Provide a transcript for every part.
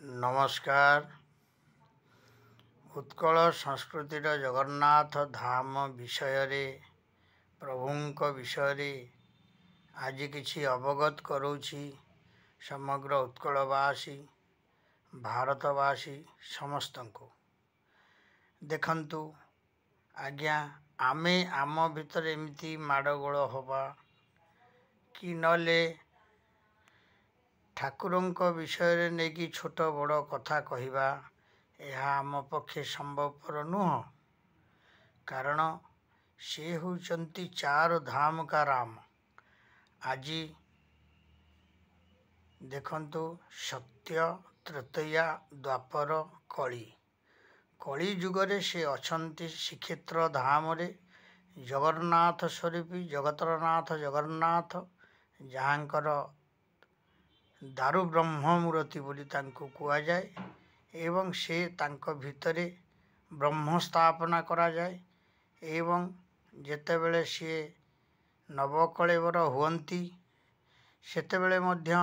नमस्कार। उत्कल संस्कृतिर जगन्नाथ धाम विषय रे प्रभुंक विषय रे आज किछि अवगत करूछि समग्र उत्कलवासी भारतवासी समस्त को। देखंतु आज्ञा आमे आम भितर एमती माड़गोल हवा कि नले ठाकुरंक विषय नहीं कि छोट बड़ कथा कहवा यह आम पक्षे संभवपर नुह। कारण से होचंती चार धाम का राम। आज देखंतु सत्य त्रेतया द्वापर कली कली जुगरे से अछंती श्रीक्षेत्र धाम रे जगन्नाथ स्वरूपी जगतरनाथ जगन्नाथ जहाँकर दारु ब्रह्ममूर्ति बोली तांको कुआ जाए एवं से तांको भितरे ब्रह्म स्थापना करा जाए एवं जेतेबेले सी नवकलेवर हुअंती सेतेबेले मध्य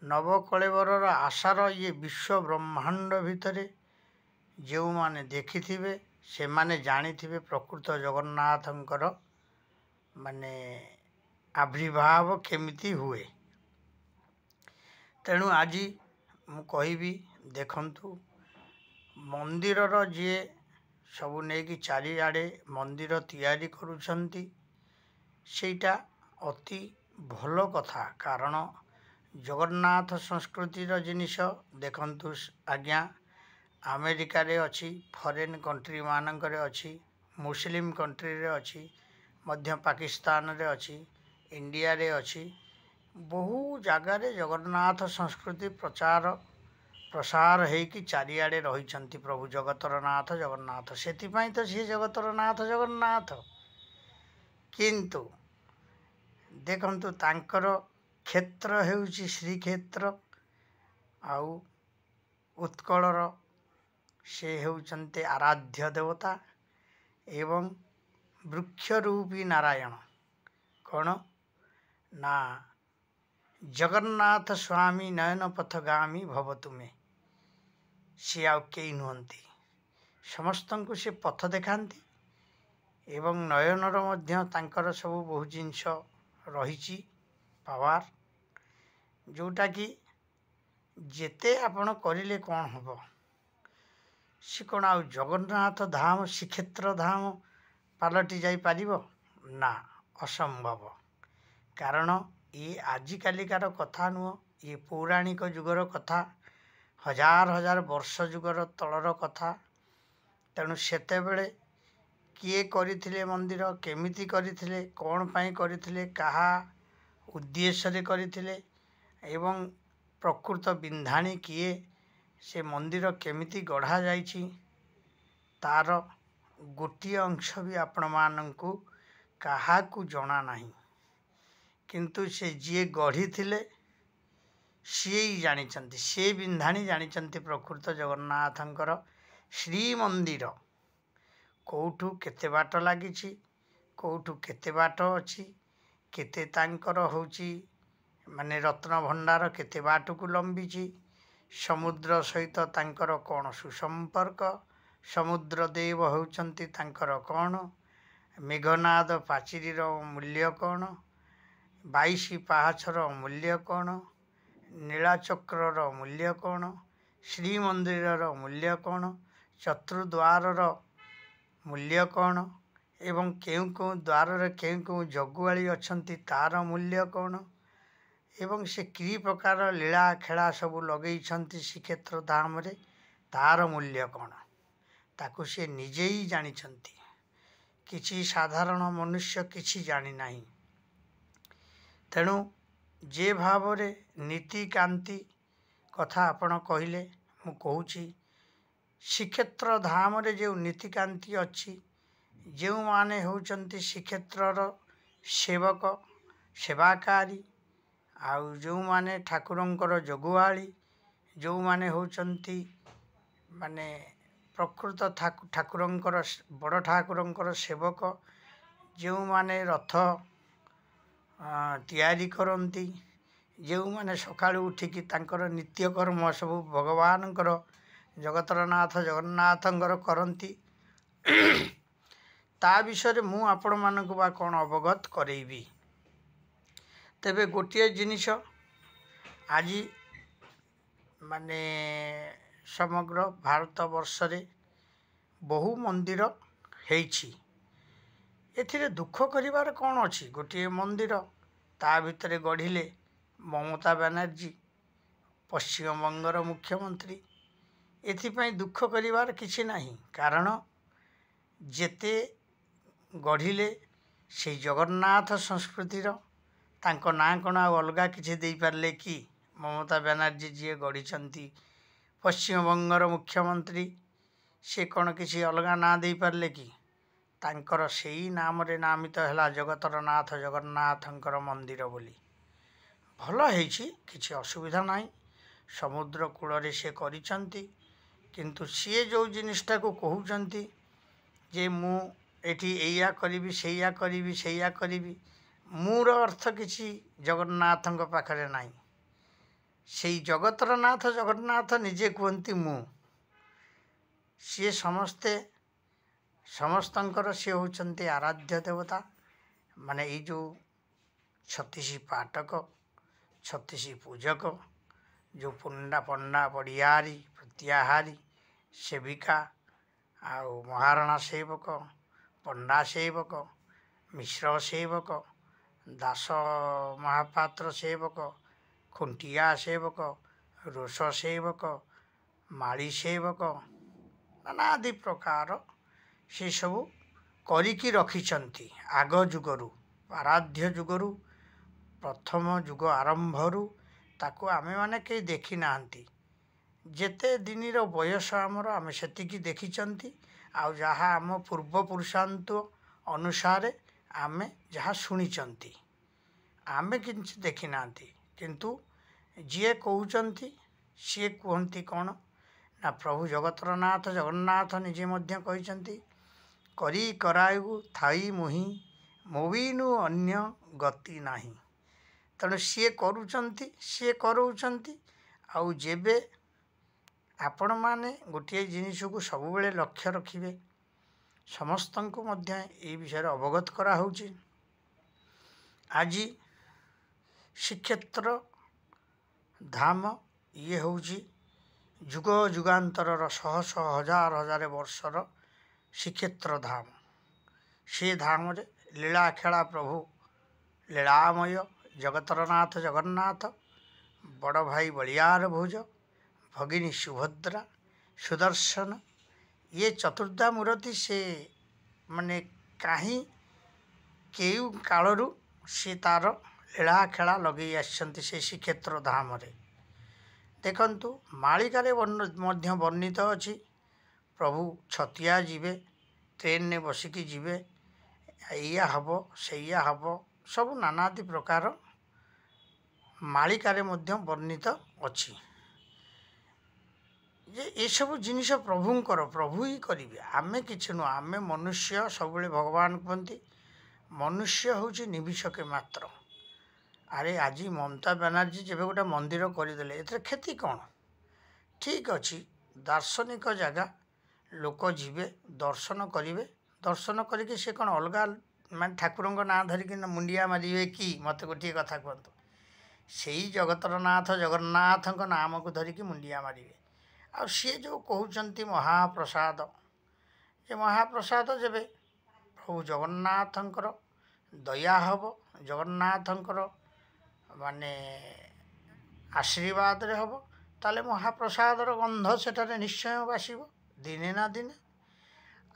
नवकलेवर आशार ये विश्व ब्रह्मांड भितरे जो माने देखिथिबे से माने जानिथिबे प्रकृत जगन्नाथंकर माने आविर्भाव केमिति हुए। तेणु आज मु कहिबी देखंतु मंदिरर जे सबु नेकी चारिआडे मंदिर तैयारी करुछंती सेटा अति भल कथा। कारण जगन्नाथ संस्कृतिर जिनिष देखंतु आज्ञा अमेरिका रे अछि, फॉरेन कंट्री मानकरे अछि, मुस्लिम कंट्री रे अछि, मध्य पाकिस्तान रे अछि, इंडिया रे अछि, बहु जगार जगन्नाथ संस्कृति प्रचार प्रसार होगी चारिआडे रही प्रभु जगतर नाथ जगन्नाथ। से तो सी जगतर नाथ जगन्नाथ किंतु देखंतु तांकर क्षेत्र हेउची श्रीक्षेत्र आउ उत्कलर से हेउचंते आराध्य देवता एवं वृक्षरूपी नारायण कौन ना जगन्नाथ स्वामी नयन पथगामी भवतु में। सी आउ कई नुहंती समस्त को से पथ देखाती एवं नयनर मध्य तांकर सब बहु जिनस रही पावार जोटा कि जेते आपण करिले कौन हम सी कौन आउ जगन्नाथ धाम श्रीक्षेत्र धाम पलटि जाई पारिबो ना, असंभव। कारण ये आजिकालिकार कथा नुह, ये पौराणिक जुगर कथा, हजार हजार वर्ष जुगर तलर कथा। तेणु सेतेबेले किए करिथिले मंदिर केमिति करिथिले कौन पाई करिथिले कहा उद्देश्य रे करिथिले एवं प्रकृत बिंधाणी किए से मंदिर केमिति गढ़ा जाइछि तार गोटे अंश भी आपण मानंकु काहाकू जना नहीं। किंतु से जी गढ़ी थिले सी ही जानिचंती, से बिंधाणी जानिचंती प्रकृत जगन्नाथंकर श्री मंदिर कौठू केते बाट लागिछि, कौठू केते बाट अछि, केते तांकर होची माने रत्न भंडार केते बाटू को लंबीछि, समुद्र सहित तांकर कौन सुसंपर्क, समुद्र देव होचंती तांकर कौन, मेघनाद पाचिरीर मूल्य कौन, 22 पाहाचर मूल्य कौन, नीलाचक्रर मूल्य कौन, श्रीमंदिर मूल्य कौन, चतुर्द्वार मूल्य कौन एवं केउ केउ द्वार केउ केउ जगुआली अछंती तार मूल्य कौन एवं से कि प्रकार लीला खेला सब लगे श्रीक्षेत्र धाम रे तार मूल्य कौन ताकू से निजे ही जानिछंती। किछि साधारण मनुष्य किछि जानी नाही। तेणु जे भाव रे नीति कांति कथा आपण कहले मु कहूची श्रीक्षेत्र धाम रे जो नीति कांति अच्छी जो माने होचंती श्रीक्षेत्रर सेवक सेवाकारी आउ जो माने ठाकुरंकर जगुआली जो माने होचंती माने प्रकृत ठाकुरंकर बड़ ठाकुरंकर सेवक जो माने रथ तैयारी करती ଯେଉଁମାନେ ସକାଳୁ ଉଠିକି ତାଙ୍କର ନିତ୍ୟକର୍ମ ସବୁ ଭଗବାନଙ୍କର ଜଗତର ନାଥ ଜଗନ୍ନାଥଙ୍କର କରନ୍ତି, ତା ବିଷୟରେ ମୁଁ ଆପଣମାନଙ୍କୁ ବା କ'ଣ ଅବଗତ କରେଇବି। ତେବେ ଗୋଟିଏ ଜିନିଷ, ଆଜି ମାନେ ସମଗ୍ର ଭାରତବର୍ଷରେ ବହୁ ମନ୍ଦିର ହେଇଛି। ଏଥିରେ ଦୁଃଖ କରିବାର କ'ଣ ଅଛି? ଗୋଟିଏ ମନ୍ଦିର, ତା ଭିତରେ ଗଢ଼ିଲେ ମମତା ବାନାର୍ଜୀ, ପଶ୍ଚିମବଙ୍ଗର ମୁଖ୍ୟମନ୍ତ୍ରୀ। ଏଥିପାଇଁ ଦୁଃଖ କରିବାର କିଛି ନାହିଁ, କାରଣ ଯେତେ ଗଢ଼ିଲେ ସେଇ ଜଗନ୍ନାଥ ସଂସ୍କୃତିର ତାଙ୍କ ନାଁ କ'ଣ ଆଉ ଅଲଗା କିଛି ଦେଇପାରିଲେ କି? ମମତା ବାନାର୍ଜୀ ଯିଏ ଗଢ଼ିଛନ୍ତି ପଶ୍ଚିମବଙ୍ଗର ମୁଖ୍ୟମନ୍ତ୍ରୀ, ସେ କ'ଣ କିଛି ଅଲଗା ନାଁ ଦେଇପାରିଲେ କି? ତାଙ୍କର ସେଇ ନାମରେ ନାମିତ ହେଲା ଜଗତର ନାଥ ଜଗନ୍ନାଥଙ୍କର ମନ୍ଦିର ବୋଲି। ଭଲ ହେଇଛି, କିଛି ଅସୁବିଧା ନାହିଁ। ସମୁଦ୍ର କୂଳରେ ସେ କରିଛନ୍ତି, କିନ୍ତୁ ସିଏ ଯେଉଁ ଜିନିଷଟାକୁ କହୁଛନ୍ତି ଯେ ମୁଁ ଏଠି ଏଇଆ କରିବି ସେଇଆ କରିବି ସେଇଆ କରିବି, ମୋର ଅର୍ଥ କିଛି ଜଗନ୍ନାଥଙ୍କ ପାଖରେ ନାହିଁ। ସେଇ ଜଗତର ନାଥ ଜଗନ୍ନାଥ ନିଜେ କୁହନ୍ତି ମୁଁ। ସିଏ ସମସ୍ତଙ୍କର ସିଏ ହେଉଛନ୍ତି ଆରାଧ୍ୟ ଦେବତା। ମାନେ ଏଇ ଯେଉଁ 36 ପାଟକ, 36 ପୂଜକ, ଯେଉଁ ପଣ୍ଡା ବଡ଼ିଆରୀ, ପ୍ରତ୍ୟାହାରୀ, ସେବିକା, ଆଉ ମହାରଣା ସେବକ, ପଣ୍ଡା ସେବକ, ମିଶ୍ର ସେବକ, ଦାସ ମହାପାତ୍ର ସେବକ, ଖୁଣ୍ଟିଆ ସେବକ, ରୋଷ ସେବକ, ମାଳି ସେବକ, ନାନାଦି ପ୍ରକାର ସେସବୁ କରିକି ରଖିଛନ୍ତି। ଆଗ ଯୁଗରୁ, ଆରାଧ୍ୟ ଯୁଗରୁ, ପ୍ରଥମ ଯୁଗ ଆରମ୍ଭରୁ ତାକୁ ଆମେମାନେ କେହି ଦେଖି ନାହାନ୍ତି। ଯେତେ ଦିନର ବୟସ ଆମର, ଆମେ ସେତିକି ଦେଖିଛନ୍ତି। ଆଉ ଯାହା ଆମ ପୂର୍ବପୁରୁଷାନ୍ତ ଅନୁସାରେ ଆମେ ଯାହା ଶୁଣିଛନ୍ତି, ଆମେ କିଛି ଦେଖି ନାହାନ୍ତି। କିନ୍ତୁ ଯିଏ କହୁଛନ୍ତି ସିଏ କୁହନ୍ତି କ'ଣ ନା, ପ୍ରଭୁ ଜଗତର ନାଥ ଜଗନ୍ନାଥ ନିଜେ ମଧ୍ୟ କହିଛନ୍ତି, କରି କରାୟୁ ଥାଇ ମୁହିଁ ମୋବିନୁ ଅନ୍ୟ ଗତି ନାହିଁ। ତେଣୁ ସିଏ କରୁଛନ୍ତି, ସିଏ କରଉଛନ୍ତି। ଆଉ ଯେବେ ଆପଣମାନେ ଗୋଟିଏ ଜିନିଷକୁ ସବୁବେଳେ ଲକ୍ଷ୍ୟ ରଖିବେ, ସମସ୍ତଙ୍କୁ ମଧ୍ୟ ଏହି ବିଷୟରେ ଅବଗତ କରାହେଉଛି। ଆଜି ଶ୍ରୀକ୍ଷେତ୍ର ଧାମ ଇଏ ହେଉଛି ଯୁଗ ଯୁଗାନ୍ତରର ଶହ ଶହ ହଜାର ହଜାର ବର୍ଷର ଶ୍ରୀକ୍ଷେତ୍ର ଧାମ। ସେ ଧାମରେ ଲୀଳା ଖେଳା ପ୍ରଭୁ ଲୀଳାମୟ ଜଗତର ନାଥ ଜଗନ୍ନାଥ, ବଡ଼ ଭାଇ ବଳିଆର ଭୁଜ, ଭଗିନୀ ସୁଭଦ୍ରା, ସୁଦର୍ଶନ, ଇଏ ଚତୁର୍ଦ୍ଧାମୂରତି। ସେ ମାନେ କେଉଁ କାଳରୁ ସେ ତାର ଲୀଳା ଖେଳା ଲଗେଇ ଆସିଛନ୍ତି ସେ ଶ୍ରୀକ୍ଷେତ୍ର ଧାମରେ। ଦେଖନ୍ତୁ, ମାଳିକାରେ ମଧ୍ୟ ବର୍ଣ୍ଣିତ ଅଛି, ପ୍ରଭୁ ଛତିଆ ଯିବେ, ଟ୍ରେନରେ ବସିକି ଯିବେ, ଏଇଆ ହେବ ସେଇଆ ହେବ, ସବୁ ନାନାଦି ପ୍ରକାର ମାଳିକାରେ ମଧ୍ୟ ବର୍ଣ୍ଣିତ ଅଛି ଯେ ଏସବୁ ଜିନିଷ ପ୍ରଭୁଙ୍କର, ପ୍ରଭୁ ହିଁ କରିବେ, ଆମେ କିଛି ନୁହଁ। ଆମେ ମନୁଷ୍ୟ। ସବୁବେଳେ ଭଗବାନ କୁହନ୍ତି ମନୁଷ୍ୟ ହେଉଛି ନିମିଷକେ ମାତ୍ର। ଆରେ ଆଜି ମମତା ବାନାର୍ଜୀ ଯେବେ ଗୋଟେ ମନ୍ଦିର କରିଦେଲେ, ଏଥିରେ କ୍ଷତି କ'ଣ? ଠିକ୍ ଅଛି, ଦାର୍ଶନିକ ଜାଗା, ଲୋକ ଯିବେ, ଦର୍ଶନ କରିବେ। ଦର୍ଶନ କରିକି ସେ କ'ଣ ଅଲଗା ମାନେ ଠାକୁରଙ୍କ ନାଁ ଧରିକି ମୁଣ୍ଡିଆ ମାରିବେ କି? ମୋତେ ଗୋଟିଏ କଥା କୁହନ୍ତୁ। ସେଇ ଜଗତର ନାଥ ଜଗନ୍ନାଥଙ୍କ ନାମକୁ ଧରିକି ମୁଣ୍ଡିଆ ମାରିବେ। ଆଉ ସିଏ ଯେଉଁ କହୁଛନ୍ତି ମହାପ୍ରସାଦ, ଏ ମହାପ୍ରସାଦ ଯେବେ ପ୍ରଭୁ ଜଗନ୍ନାଥଙ୍କର ଦୟା ହେବ, ଜଗନ୍ନାଥଙ୍କର ମାନେ ଆଶୀର୍ବାଦରେ ହେବ, ତାହେଲେ ମହାପ୍ରସାଦର ଗନ୍ଧ ସେଠାରେ ନିଶ୍ଚୟ ବାସିବ ଦିନେ ନା ଦିନେ।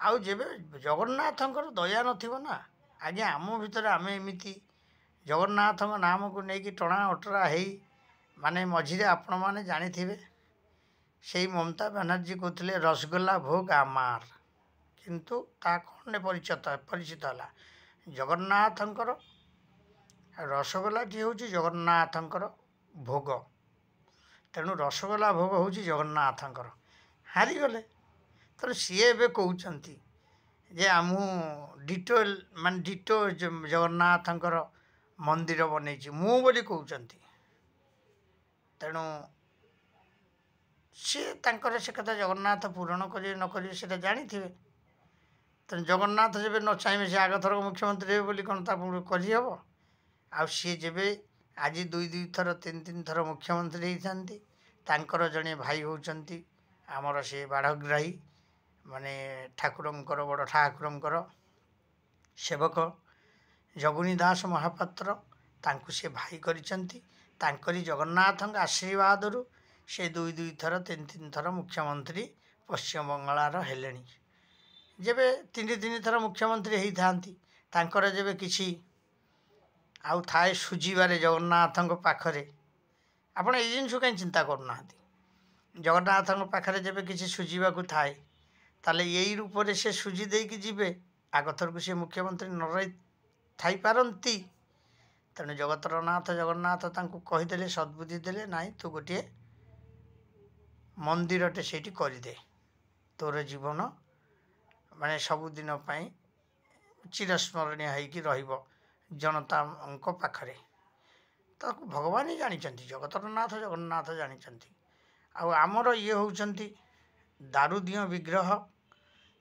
ଆଉ ଯେବେ ଜଗନ୍ନାଥଙ୍କର ଦୟା ନଥିବ ନା, ଆଜ୍ଞା ଆମ ଭିତରେ ଆମେ ଏମିତି ଜଗନ୍ନାଥଙ୍କ ନାମକୁ ନେଇକି ଟଣା ଅଟରା ହେଇ, ମାନେ ମଝିରେ ଆପଣମାନେ ଜାଣିଥିବେ ସେଇ ମମତା ବାନାର୍ଜୀ କହୁଥିଲେ ରସଗୋଲା ଭୋଗ ଆମାର, କିନ୍ତୁ ତାହା କ'ଣ ପରିଚିତ ହେଲା? ଜଗନ୍ନାଥଙ୍କର ରସଗୋଲାଟି ହେଉଛି ଜଗନ୍ନାଥଙ୍କର ଭୋଗ। ତେଣୁ ରସଗୋଲା ଭୋଗ ହେଉଛି ଜଗନ୍ନାଥଙ୍କର। ହାରିଗଲେ। ତେଣୁ ସିଏ ଏବେ କହୁଛନ୍ତି ଯେ ଡିଟୋ ଜଗନ୍ନାଥଙ୍କର ମନ୍ଦିର ବନେଇଛି ମୁଁ ବୋଲି କହୁଛନ୍ତି। ତେଣୁ ସିଏ ତାଙ୍କର ସେ କଥା ଜଗନ୍ନାଥ ପୂରଣ କରିବେ ନ କରିବେ ସେଇଟା ଜାଣିଥିବେ। ତେଣୁ ଜଗନ୍ନାଥ ଯେବେ ନ ଚାହିଁବେ ସେ ଆଗଥରକ ମୁଖ୍ୟମନ୍ତ୍ରୀ ହେବେ ବୋଲି କ'ଣ ତା କରିହେବ? ଆଉ ସିଏ ଯେବେ ଆଜି 2 ଥର 3 ଥର ମୁଖ୍ୟମନ୍ତ୍ରୀ ହେଇଥାନ୍ତି, ତାଙ୍କର ଜଣେ ଭାଇ ହେଉଛନ୍ତି ଆମର ସେ ବାଢ଼ଗ୍ରାହୀ, ମାନେ ଠାକୁରଙ୍କର ବଡ଼ ଠାକୁରଙ୍କର ସେବକ ଜଗୁଣି ଦାସ ମହାପାତ୍ର, ତାଙ୍କୁ ସେ ଭାଇ କରିଛନ୍ତି। ତାଙ୍କରି ଜଗନ୍ନାଥଙ୍କ ଆଶୀର୍ବାଦରୁ ସେ 2 ଥର 3 ଥର ମୁଖ୍ୟମନ୍ତ୍ରୀ ପଶ୍ଚିମବଙ୍ଗଳାର ହେଲେଣି। ଯେବେ 3 ଥର ମୁଖ୍ୟମନ୍ତ୍ରୀ ହେଇଥାନ୍ତି, ତାଙ୍କର ଯେବେ କିଛି ଆଉ ଥାଏ ସୁଝିବାରେ ଜଗନ୍ନାଥଙ୍କ ପାଖରେ, ଆପଣ ଏଇ ଜିନିଷ କାହିଁ ଚିନ୍ତା କରୁନାହାନ୍ତି? ଜଗନ୍ନାଥଙ୍କ ପାଖରେ ଯେବେ କିଛି ସୁଝିବାକୁ ଥାଏ, ତାହେଲେ ଏଇ ରୂପରେ ସେ ସୁଝି ଦେଇକି ଯିବେ। ଆଗଥରକୁ ସେ ମୁଖ୍ୟମନ୍ତ୍ରୀ ନ ରହି ଥାଇପାରନ୍ତି। ତେଣୁ ଜଗତର ନାଥ ଜଗନ୍ନାଥ ତାଙ୍କୁ କହିଦେଲେ, ସଦ୍ବୁଦ୍ଧି ଦେଲେ, ନାଇଁ ତୁ ଗୋଟିଏ ମନ୍ଦିରଟେ ସେଇଠି କରିଦେ, ତୋର ଜୀବନ ମାନେ ସବୁଦିନ ପାଇଁ ଚିରସ୍ମରଣୀୟ ହେଇକି ରହିବ ଜନତାଙ୍କ ପାଖରେ। ତାକୁ ଭଗବାନ ହିଁ ଜାଣିଛନ୍ତି, ଜଗତର ନାଥ ଜଗନ୍ନାଥ ଜାଣିଛନ୍ତି। ଆଉ ଆମର ଇଏ ହେଉଛନ୍ତି ଦାରୁଦିଅ ବିଗ୍ରହ,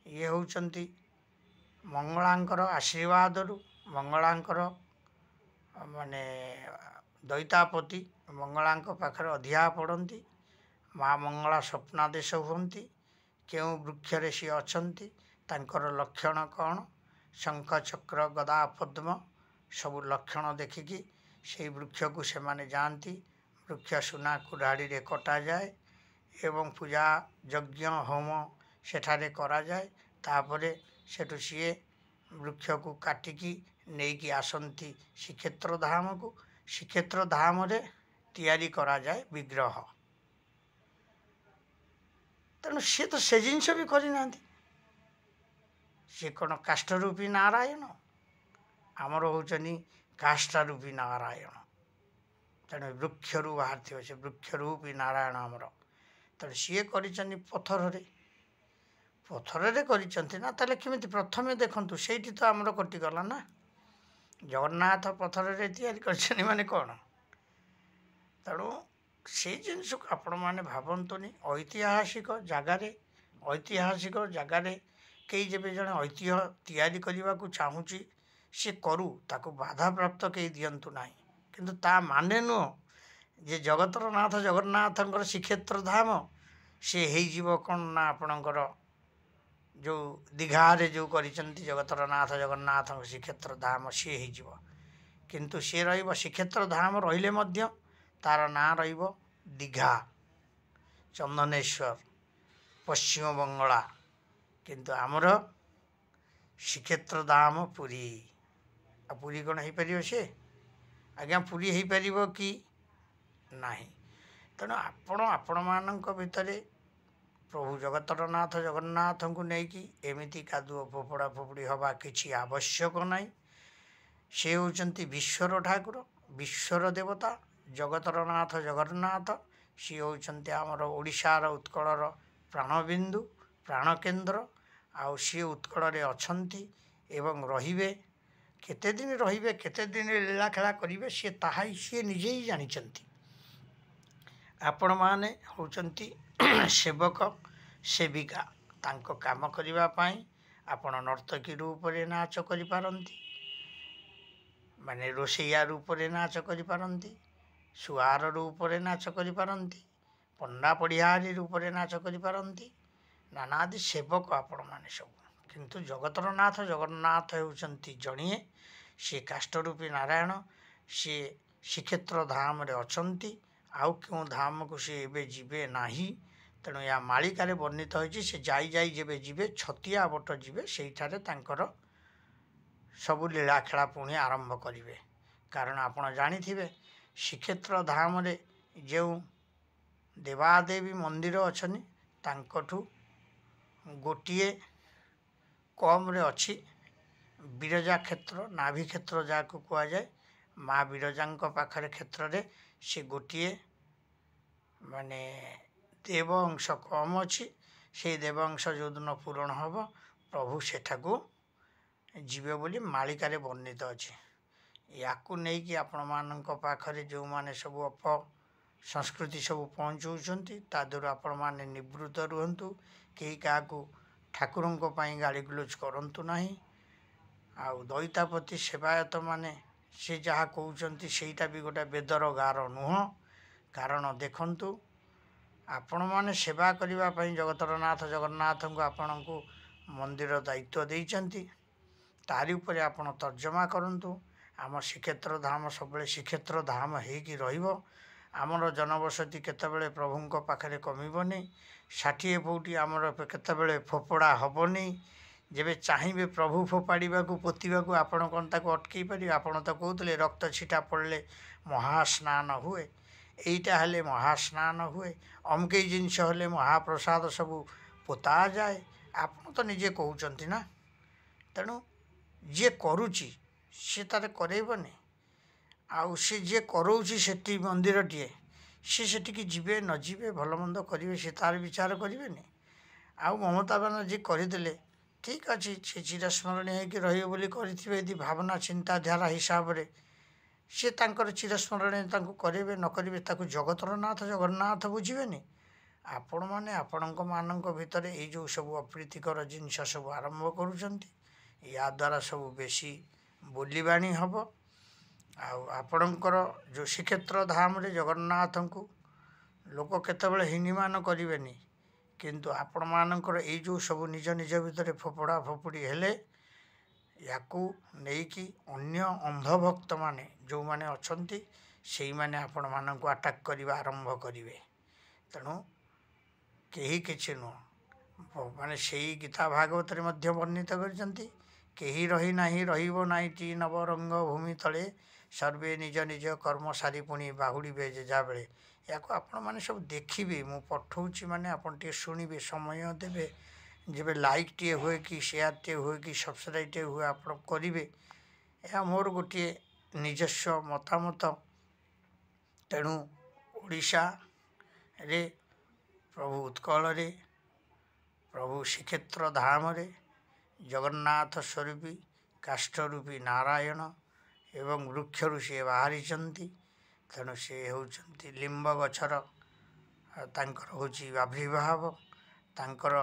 ଇଏ ହେଉଛନ୍ତି ମଙ୍ଗଳାଙ୍କର ଆଶୀର୍ବାଦରୁ, ମଙ୍ଗଳାଙ୍କର ମାନେ ଦଇତାପତି, ମଙ୍ଗଳାଙ୍କ ପାଖରେ ଅଧିଆ ପଡ଼ନ୍ତି। ମା ମଙ୍ଗଳା ସ୍ୱପ୍ନାଦେଶ ହୁଅନ୍ତି କେଉଁ ବୃକ୍ଷରେ ସିଏ ଅଛନ୍ତି, ତାଙ୍କର ଲକ୍ଷଣ କ'ଣ, ଶଙ୍ଖ ଚକ୍ର ଗଦା ପଦ୍ମ ସବୁ ଲକ୍ଷଣ ଦେଖିକି ସେଇ ବୃକ୍ଷକୁ ସେମାନେ ଯାଆନ୍ତି। ବୃକ୍ଷ ସୁନା କୁରାଢ଼ୀରେ କଟାଯାଏ ଏବଂ ପୂଜା ଯଜ୍ଞ ହୋମ ସେଠାରେ କରାଯାଏ। ତାପରେ ସେଠୁ ସିଏ ବୃକ୍ଷକୁ କାଟିକି ନେଇକି ଆସନ୍ତି ଶ୍ରୀକ୍ଷେତ୍ର ଧାମକୁ। ଶ୍ରୀକ୍ଷେତ୍ର ଧାମରେ ତିଆରି କରାଯାଏ ବିଗ୍ରହ। ତେଣୁ ସିଏ ତ ସେ ଜିନିଷ ବି କରିନାହାନ୍ତି। ସିଏ କ'ଣ କାଷ୍ଠରୂପୀ ନାରାୟଣ? ଆମର ହେଉଛନ୍ତି କାଷ୍ଠାରୂପୀ ନାରାୟଣ। ତେଣୁ ବୃକ୍ଷରୁ ବାହାରିଥିବ ସେ ବୃକ୍ଷରୂପୀ ନାରାୟଣ ଆମର। ତେଣୁ ସିଏ କରିଛନ୍ତି ପଥରରେ କରିଛନ୍ତି ନା। ତାହେଲେ କେମିତି? ପ୍ରଥମେ ଦେଖନ୍ତୁ, ସେଇଠି ତ ଆମର କଟିଗଲା ନା। ଜଗନ୍ନାଥ ପଥରରେ ତିଆରି କରିଛନ୍ତି ମାନେ କ'ଣ? ତେଣୁ ସେଇ ଜିନିଷକୁ ଆପଣମାନେ ଭାବନ୍ତୁନି। ଐତିହାସିକ ଜାଗାରେ କେହି ଯେବେ ଜଣେ ଐତିହ୍ୟ ତିଆରି କରିବାକୁ ଚାହୁଁଛି, ସେ କରୁ, ତାକୁ ବାଧାପ୍ରାପ୍ତ କେହି ଦିଅନ୍ତୁ ନାହିଁ। କିନ୍ତୁ ତା ମାନେ ନୁହଁ ଯେ ଜଗତର ନାଥ ଜଗନ୍ନାଥଙ୍କର ଶ୍ରୀକ୍ଷେତ୍ର ଧାମ ସେ ହେଇଯିବ କ'ଣ ନା ଆପଣଙ୍କର ଯେଉଁ ଦୀଘାରେ ଯେଉଁ କରିଛନ୍ତି ଜଗତର ନାଥ ଜଗନ୍ନାଥଙ୍କ ଶ୍ରୀକ୍ଷେତ୍ର ଧାମ, ସିଏ ହେଇଯିବ। କିନ୍ତୁ ସିଏ ରହିବ ଶ୍ରୀକ୍ଷେତ୍ର ଧାମ ରହିଲେ ମଧ୍ୟ ତା'ର ନାଁ ରହିବ ଦୀଘା, ଚନ୍ଦନେଶ୍ୱର, ପଶ୍ଚିମବଙ୍ଗଳା। କିନ୍ତୁ ଆମର ଶ୍ରୀକ୍ଷେତ୍ର ଧାମ ପୁରୀ। ଆଉ ପୁରୀ କ'ଣ ହେଇପାରିବ ସିଏ? ଆଜ୍ଞା, ପୁରୀ ହେଇପାରିବ କି? ନାହିଁ। ତେଣୁ ଆପଣମାନଙ୍କ ଭିତରେ ପ୍ରଭୁ ଜଗତର ନାଥ ଜଗନ୍ନାଥଙ୍କୁ ନେଇକି ଏମିତି କାଦୁଅ ଫୋପଡ଼ା ଫୋପଡ଼ି ହେବା କିଛି ଆବଶ୍ୟକ ନାହିଁ। ସେ ହେଉଛନ୍ତି ବିଶ୍ୱର ଠାକୁର, ବିଶ୍ୱର ଦେବତା, ଜଗତର ନାଥ ଜଗନ୍ନାଥ। ସିଏ ହେଉଛନ୍ତି ଆମର ଓଡ଼ିଶାର ଉତ୍କଳର ପ୍ରାଣବିନ୍ଦୁ, ପ୍ରାଣକେନ୍ଦ୍ର। ଆଉ ସିଏ ଉତ୍କଳରେ ଅଛନ୍ତି ଏବଂ ରହିବେ। କେତେ ଦିନ ରହିବେ, କେତେ ଦିନ ଲୀଳାଖେଳା କରିବେ, ସିଏ ନିଜେ ହିଁ ଜାଣିଛନ୍ତି। ଆପଣମାନେ ହେଉଛନ୍ତି ସେବକ, ସେବିକା। ତାଙ୍କ କାମ କରିବା ପାଇଁ ଆପଣ ନର୍ତ୍ତକୀ ରୂପରେ ନାଚ କରିପାରନ୍ତି, ମାନେ ରୋଷେଇଆ ରୂପରେ ନାଚ କରିପାରନ୍ତି, ସୁଆର ରୂପରେ ନାଚ କରିପାରନ୍ତି, ପଣ୍ଡା ପଢ଼ିଆରୀ ରୂପରେ ନାଚ କରିପାରନ୍ତି। ନାନାଦି ସେବକ ଆପଣମାନେ ସବୁ। କିନ୍ତୁ ଜଗତର ନାଥ ଜଗନ୍ନାଥ ହେଉଛନ୍ତି ଜଣିଏ। ସିଏ କାଷ୍ଠରୂପୀ ନାରାୟଣ। ସିଏ ଶ୍ରୀକ୍ଷେତ୍ର ଧାମରେ ଅଛନ୍ତି। ଆଉ କେଉଁ ଧାମକୁ ସେ ଏବେ ଯିବେ ନାହିଁ। ତେଣୁ ଏହା ମାଳିକାରେ ବର୍ଣ୍ଣିତ ହୋଇଛି। ସେ ଯାଇ ଯେବେ ଯିବେ, ଛତିଆ ବଟ ଯିବେ, ସେଇଠାରେ ତାଙ୍କର ସବୁ ଲୀଳାଖେଳା ପୁଣି ଆରମ୍ଭ କରିବେ। କାରଣ ଆପଣ ଜାଣିଥିବେ, ଶ୍ରୀକ୍ଷେତ୍ର ଧାମରେ ଯେଉଁ ଦେବାଦେବୀ ମନ୍ଦିର ଅଛନ୍ତି, ତାଙ୍କଠୁ ଗୋଟିଏ କମ୍ରେ ଅଛି ବିରଜା କ୍ଷେତ୍ର, ନାଭି କ୍ଷେତ୍ର ଯାହାକୁ କୁହାଯାଏ। ମା ବିରଜାଙ୍କ ପାଖରେ କ୍ଷେତ୍ରରେ ସେ ଗୋଟିଏ ମାନେ ଦେବ ଅଂଶ କମ୍ ଅଛି। ସେଇ ଦେବ ଅଂଶ ଯେଉଁଦିନ ପୂରଣ ହେବ, ପ୍ରଭୁ ସେଠାକୁ ଯିବେ ବୋଲି ମାଳିକାରେ ବର୍ଣ୍ଣିତ ଅଛି। ୟାକୁ ନେଇକି ଆପଣମାନଙ୍କ ପାଖରେ ଯେଉଁମାନେ ସବୁ ସଂସ୍କୃତି ସବୁ ପହଞ୍ଚଉଛନ୍ତି। ତା ଦ୍ୱାରା ଆପଣମାନେ ନିବୃତ୍ତ ରୁହନ୍ତୁ। କେହି କାହାକୁ ଠାକୁରଙ୍କ ପାଇଁ ଗାଳିଗୁଲଜ କରନ୍ତୁ ନାହିଁ। ଆଉ ଦଇତାପତି ସେବାୟତମାନେ ସେ ଯାହା କହୁଛନ୍ତି ସେଇଟା ବି ଗୋଟେ ବେଦର ଗାର ନୁହଁ। କାରଣ ଦେଖନ୍ତୁ, ଆପଣମାନେ ସେବା କରିବା ପାଇଁ ଜଗତର ନାଥ ଜଗନ୍ନାଥଙ୍କୁ ଆପଣଙ୍କୁ ମନ୍ଦିର ଦାୟିତ୍ୱ ଦେଇଛନ୍ତି। ତାରି ଉପରେ ଆପଣ ତର୍ଜମା କରନ୍ତୁ। ଆମ ଶ୍ରୀକ୍ଷେତ୍ର ଧାମ ସବୁବେଳେ ଶ୍ରୀକ୍ଷେତ୍ର ଧାମ ହେଇକି ରହିବ। ଆମର ଜନବସତି କେତେବେଳେ ପ୍ରଭୁଙ୍କ ପାଖରେ କମିବନି। 60 ଫୁଟ ଆମର କେତେବେଳେ ଫୋପଡ଼ା ହେବନି। ଯେବେ ଚାହିଁବେ ପ୍ରଭୁ ଫୋପାଡ଼ିବାକୁ ପୋତିବାକୁ, ଆପଣ କ'ଣ ତାକୁ ଅଟକେଇ ପାରିବେ? ଆପଣ ତ କହୁଥିଲେ ରକ୍ତ ଛିଟା ପଡ଼ିଲେ ମହାସ୍ନାନ ହୁଏ। ଏଇଟା ହେଲେ ମହାସ୍ନାନ ହୁଏ। ଅମକେଇ ଜିନିଷ ହେଲେ ମହାପ୍ରସାଦ ସବୁ ପୋତାଯାଏ। ଆପଣ ତ ନିଜେ କହୁଛନ୍ତି ନା। ତେଣୁ ଯିଏ କରୁଛି ସେ ତାର କରେଇବନି। ଆଉ ସେ ଯିଏ କରଉଛି ସେଠି ମନ୍ଦିରଟିଏ, ସେ ସେଠିକି ଯିବେ ନ ଯିବେ, ଭଲ ମନ୍ଦ କରିବେ, ସେ ତାର ବିଚାର କରିବେନି। ଆଉ ମମତା ବାନାର୍ଜୀ କରିଦେଲେ ଠିକ୍ ଅଛି, ସେ ଚିରସ୍ମରଣୀୟ ହେଇକି ରହିବେ ବୋଲି କରିଥିବେ। ଯଦି ଭାବନା ଚିନ୍ତାଧାରା ହିସାବରେ ସେ ତାଙ୍କର ଚିରସ୍ମରଣୀୟ ତାଙ୍କୁ କରିବେ ନ କରିବେ, ତାକୁ ଜଗତର ନାଥ ଜଗନ୍ନାଥ ବୁଝିବେନି। ଆପଣମାନେ ଆପଣଙ୍କ ଭିତରେ ଏଇ ଯେଉଁ ସବୁ ଅପ୍ରୀତିକର ଜିନିଷ ସବୁ ଆରମ୍ଭ କରୁଛନ୍ତି, ୟା ଦ୍ୱାରା ସବୁ ବେଶୀ ବୋଲିବାଣୀ ହେବ। ଆଉ ଆପଣଙ୍କର ଯେଉଁ ଶ୍ରୀକ୍ଷେତ୍ର ଧାମରେ ଜଗନ୍ନାଥଙ୍କୁ ଲୋକ କେତେବେଳେ ହୀନିମାନ କରିବେନି। କିନ୍ତୁ ଆପଣମାନଙ୍କର ଏଇ ଯେଉଁ ସବୁ ନିଜ ନିଜ ଭିତରେ ଫୋପଡ଼ା ଫୋପଡ଼ି ହେଲେ, ୟାକୁ ନେଇକି ଅନ୍ୟ ଅନ୍ଧଭକ୍ତମାନେ ଯେଉଁମାନେ ଅଛନ୍ତି ସେଇମାନେ ଆପଣମାନଙ୍କୁ ଆଟାକ୍ କରିବା ଆରମ୍ଭ କରିବେ। ତେଣୁ କେହି କିଛି ନୁହଁ। ମାନେ ସେଇ ଗୀତା ଭାଗବତରେ ମଧ୍ୟ ବର୍ଣ୍ଣିତ କରିଛନ୍ତି, କେହି ରହିନାହିଁ ରହିବ ନାହିଁଟି ନବରଙ୍ଗ ଭୂମି ତଳେ, ସର୍ବେ ନିଜ ନିଜ କର୍ମ ସାରି ପୁଣି ବାହୁଡ଼ିବେ ଯେଯାବେଳେ। ଏହାକୁ ଆପଣମାନେ ସବୁ ଦେଖିବେ। ମୁଁ ପଠଉଛି ମାନେ ଆପଣ ଟିକେ ଶୁଣିବେ, ସମୟ ଦେବେ। ଯେବେ ଲାଇକ୍ଟିଏ ହୁଏ କି ସେୟାରଟିଏ ହୁଏ କି ସବସ୍କ୍ରାଇବ୍ଟିଏ ହୁଏ ଆପଣ କରିବେ। ଏହା ମୋର ଗୋଟିଏ ନିଜସ୍ୱ ମତାମତ। ତେଣୁ ଓଡ଼ିଶାରେ ପ୍ରଭୁ ଉତ୍କଳରେ ପ୍ରଭୁ ଶ୍ରୀକ୍ଷେତ୍ର ଧାମରେ ଜଗନ୍ନାଥ ସ୍ୱରୂପୀ କାଷ୍ଠରୂପୀ ନାରାୟଣ ଏବଂ ବୃକ୍ଷରୁ ସିଏ ବାହାରିଛନ୍ତି। ତେଣୁ ସେ ହେଉଛନ୍ତି ଲିମ୍ବ ଗଛର, ତାଙ୍କର ହେଉଛି ଆବିର୍ଭାବ। ତାଙ୍କର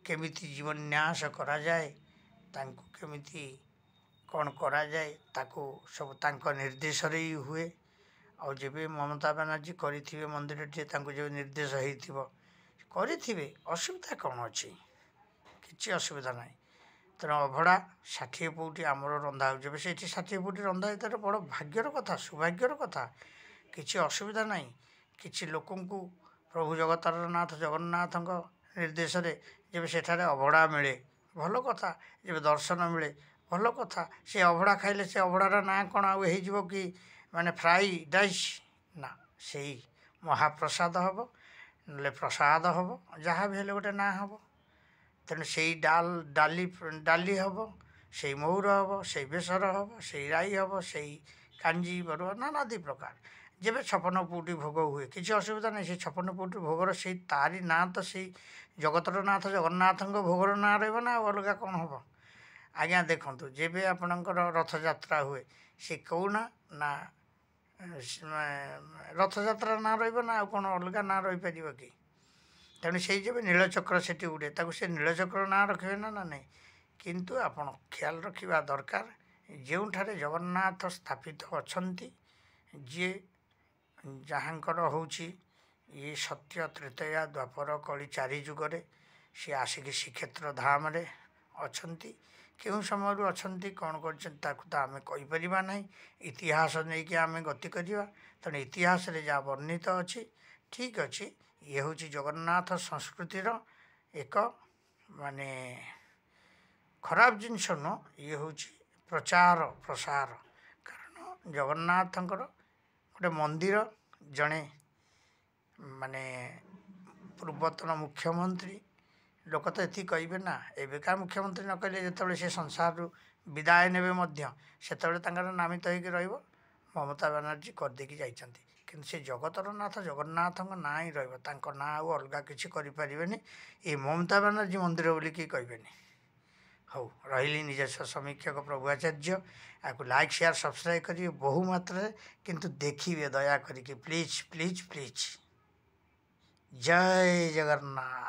କେମିତି ଜୀବନ୍ୟାସ କରାଯାଏ, ତାଙ୍କୁ କେମିତି କ'ଣ କରାଯାଏ, ତାକୁ ସବୁ ତାଙ୍କ ନିର୍ଦ୍ଦେଶରେ ହିଁ ହୁଏ। ଆଉ ଯେବେ ମମତା ବାନାର୍ଜୀ କରିଥିବେ ମନ୍ଦିରଟିଏ, ତାଙ୍କୁ ଯେବେ ନିର୍ଦ୍ଦେଶ ହେଇଥିବ କରିଥିବେ, ଅସୁବିଧା କ'ଣ ଅଛି? କିଛି ଅସୁବିଧା ନାହିଁ। ତେଣୁ ଅଭଡ଼ା 60 ଫୁଟ ଆମର ରନ୍ଧା ହେଉଛି। ଏବେ ସେଇଠି 60 ଫୁଟ ରନ୍ଧା ହେଇଥାଏ, ବଡ଼ ଭାଗ୍ୟର କଥା, ସୌଭାଗ୍ୟର କଥା। କିଛି ଅସୁବିଧା ନାହିଁ। କିଛି ଲୋକଙ୍କୁ ପ୍ରଭୁ ଜଗତର ନାଥ ଜଗନ୍ନାଥଙ୍କ ନିର୍ଦ୍ଦେଶରେ ଯେବେ ସେଠାରେ ଅଭଡ଼ା ମିଳେ, ଭଲ କଥା। ଯେବେ ଦର୍ଶନ ମିଳେ, ଭଲ କଥା। ସେ ଅଭଡ଼ା ଖାଇଲେ ସେ ଅଭଡ଼ାର ନାଁ କ'ଣ ଆଉ ହେଇଯିବ କି ମାନେ ଫ୍ରାଇ ରାଇସ୍? ନା, ସେଇ ମହାପ୍ରସାଦ ହେବ, ନହେଲେ ପ୍ରସାଦ ହେବ, ଯାହା ବି ହେଲେ ଗୋଟେ ନାଁ ହେବ। ତେଣୁ ସେଇ ଡାଲି ହେବ, ସେଇ ମହୁର ହେବ, ସେଇ ବେସର ହେବ, ସେଇ ରାଇ ହେବ, ସେଇ କାଞ୍ଜି ବରୁଆ ନାନାଦି ପ୍ରକାର। ଯେବେ 56 ଫୁଟ ଭୋଗ ହୁଏ, କିଛି ଅସୁବିଧା ନାହିଁ। ସେଇ 56 ଫୁଟ ଭୋଗର ସେଇ ତାରି ନାଁ ତ ସେଇ ଜଗତର ନାଥ ଜଗନ୍ନାଥଙ୍କ ଭୋଗର ନାଁ ରହିବ ନା, ଆଉ ଅଲଗା କ'ଣ ହେବ? ଆଜ୍ଞା ଦେଖନ୍ତୁ, ଯେବେ ଆପଣଙ୍କର ରଥଯାତ୍ରା ହୁଏ, ସେ କେଉଁ ନା ରଥଯାତ୍ରା ନାଁ ରହିବ ନା, ଆଉ କ'ଣ ଅଲଗା ନାଁ ରହିପାରିବ କି? ତେଣୁ ସେଇ ଯେବେ ନୀଳଚକ୍ର ସେଠି ଉଡ଼େ, ତାକୁ ସେ ନୀଳଚକ୍ର ନାଁ ରଖିବେ ନା ନାହିଁ? କିନ୍ତୁ ଆପଣ ଖିଆଲ ରଖିବା ଦରକାର, ଯେଉଁଠାରେ ଜଗନ୍ନାଥ ସ୍ଥାପିତ ଅଛନ୍ତି, ଯିଏ ଯାହାଙ୍କର ହେଉଛି ଇଏ ସତ୍ୟ ତ୍ରେତୟା ଦ୍ୱାପର କଳି 4 ଯୁଗରେ ସିଏ ଆସିକି ଶ୍ରୀକ୍ଷେତ୍ର ଧାମରେ ଅଛନ୍ତି। କେଉଁ ସମୟରୁ ଅଛନ୍ତି, କ'ଣ କରିଛନ୍ତି, ତାକୁ ତ ଆମେ କହିପାରିବା ନାହିଁ। ଇତିହାସ ନେଇକି ଆମେ ଗତି କରିବା। ତେଣୁ ଇତିହାସରେ ଯାହା ବର୍ଣ୍ଣିତ ଅଛି ଠିକ୍ ଅଛି। ଇଏ ହେଉଛି ଜଗନ୍ନାଥ ସଂସ୍କୃତିର ଏକ ମାନେ ଖରାପ ଜିନିଷ ନୁହଁ, ଇଏ ହେଉଛି ପ୍ରଚାର ପ୍ରସାର। କାରଣ ଜଗନ୍ନାଥଙ୍କର ଗୋଟେ ମନ୍ଦିର, ଜଣେ ମାନେ ପୂର୍ବତନ ମୁଖ୍ୟମନ୍ତ୍ରୀ, ଲୋକ ତ ଏତିକି କହିବେ ନା। ଏବେକା ମୁଖ୍ୟମନ୍ତ୍ରୀ ନ କହିଲେ ଯେତେବେଳେ ସେ ସଂସାରରୁ ବିଦାୟ ନେବେ ମଧ୍ୟ, ସେତେବେଳେ ତାଙ୍କର ନାମିତ ହେଇକି ରହିବ ମମତା ବାନାର୍ଜୀ କରିଦେଇକି ଯାଇଛନ୍ତି। କିନ୍ତୁ ସେ ଜଗତର ନାଥ ଜଗନ୍ନାଥଙ୍କ ନାଁ ହିଁ ରହିବ, ତାଙ୍କ ନାଁ ଆଉ ଅଲଗା କିଛି କରିପାରିବେନି। ଏଇ ମମତା ବାନାର୍ଜୀ ମନ୍ଦିର ବୋଲି କେହି କହିବେନି। ହଉ ରହିଲି ନିଜସ୍ୱ ସମୀକ୍ଷକ ପ୍ରଭୁ ଆଚାର୍ଯ୍ୟ। ଏହାକୁ ଲାଇକ୍ ସେୟାର ସବସ୍କ୍ରାଇବ୍ କରିବେ ବହୁ ମାତ୍ରାରେ, କିନ୍ତୁ ଦେଖିବେ ଦୟା କରିକି, ପ୍ଲିଜ୍ ପ୍ଲିଜ୍ ପ୍ଲିଜ୍। ଜୟ ଜଗନ୍ନାଥ।